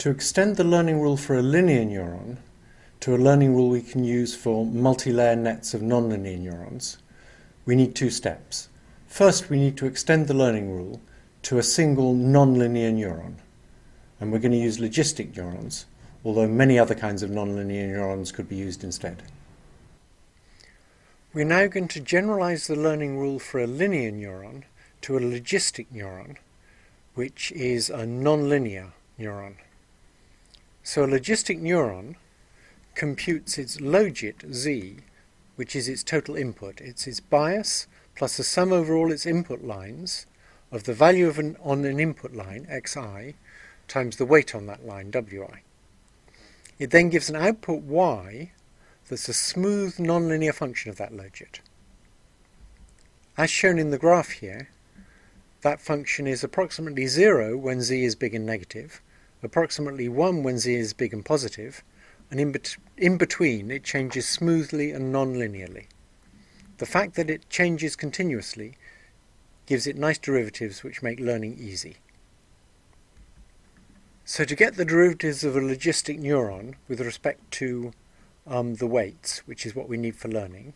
To extend the learning rule for a linear neuron to a learning rule we can use for multi-layer nets of nonlinear neurons, we need two steps. First, we need to extend the learning rule to a single nonlinear neuron. And we're going to use logistic neurons, although many other kinds of nonlinear neurons could be used instead. We're now going to generalize the learning rule for a linear neuron to a logistic neuron, which is a nonlinear neuron. So a logistic neuron computes its logit, z, which is its total input. It's its bias plus the sum over all its input lines of the value of on an input line, xi, times the weight on that line, wi. It then gives an output y that's a smooth nonlinear function of that logit. As shown in the graph here, that function is approximately 0 when z is big and negative, approximately 1 when z is big and positive, and in between it changes smoothly and non-linearly. The fact that it changes continuously gives it nice derivatives which make learning easy. So to get the derivatives of a logistic neuron with respect to the weights, which is what we need for learning,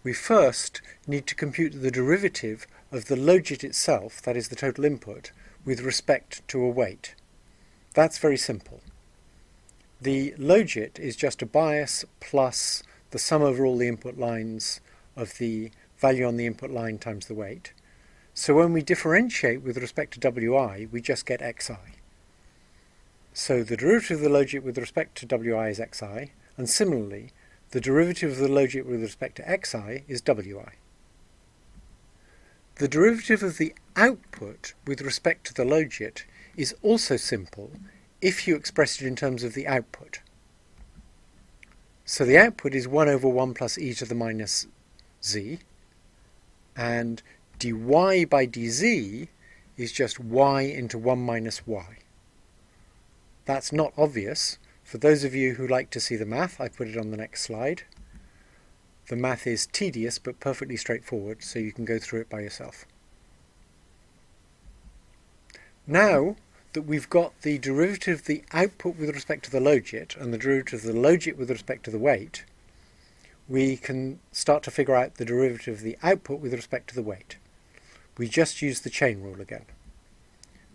we first need to compute the derivative of the logit itself, that is the total input, with respect to a weight. That's very simple. The logit is just a bias plus the sum over all the input lines of the value on the input line times the weight. So when we differentiate with respect to wi, we just get xi. So the derivative of the logit with respect to wi is xi, and similarly, the derivative of the logit with respect to xi is wi. The derivative of the output with respect to the logit is also simple if you express it in terms of the output. So the output is 1 over 1 plus e to the minus z, and dy by dz is just y into 1 minus y. That's not obvious. For those of you who like to see the math, I put it on the next slide. The math is tedious but perfectly straightforward, so you can go through it by yourself. Now that we've got the derivative of the output with respect to the logit and the derivative of the logit with respect to the weight, we can start to figure out the derivative of the output with respect to the weight. We just use the chain rule again.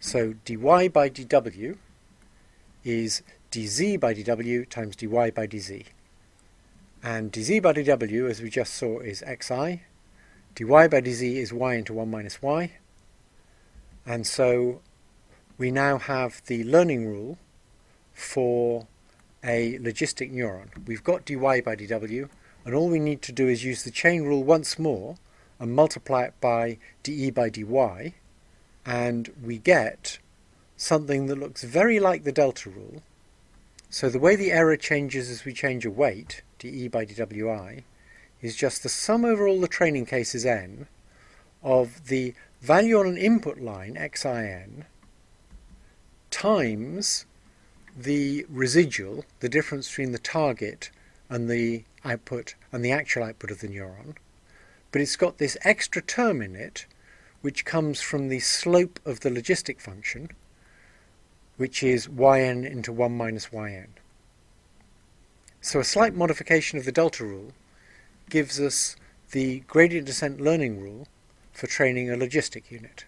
So dy by dw is dz by dw times dy by dz. And dz by dw, as we just saw, is xi. Dy by dz is y into 1 minus y. And so we now have the learning rule for a logistic neuron. We've got dy by dw, and all we need to do is use the chain rule once more and multiply it by de by dy, and we get something that looks very like the delta rule. So the way the error changes as we change a weight, de by dwi, is just the sum over all the training cases n of the value on an input line, xin, times the residual, the difference between the target and the output and the actual output of the neuron. But it's got this extra term in it which comes from the slope of the logistic function, which is yn into 1 minus yn. So a slight modification of the delta rule gives us the gradient descent learning rule for training a logistic unit.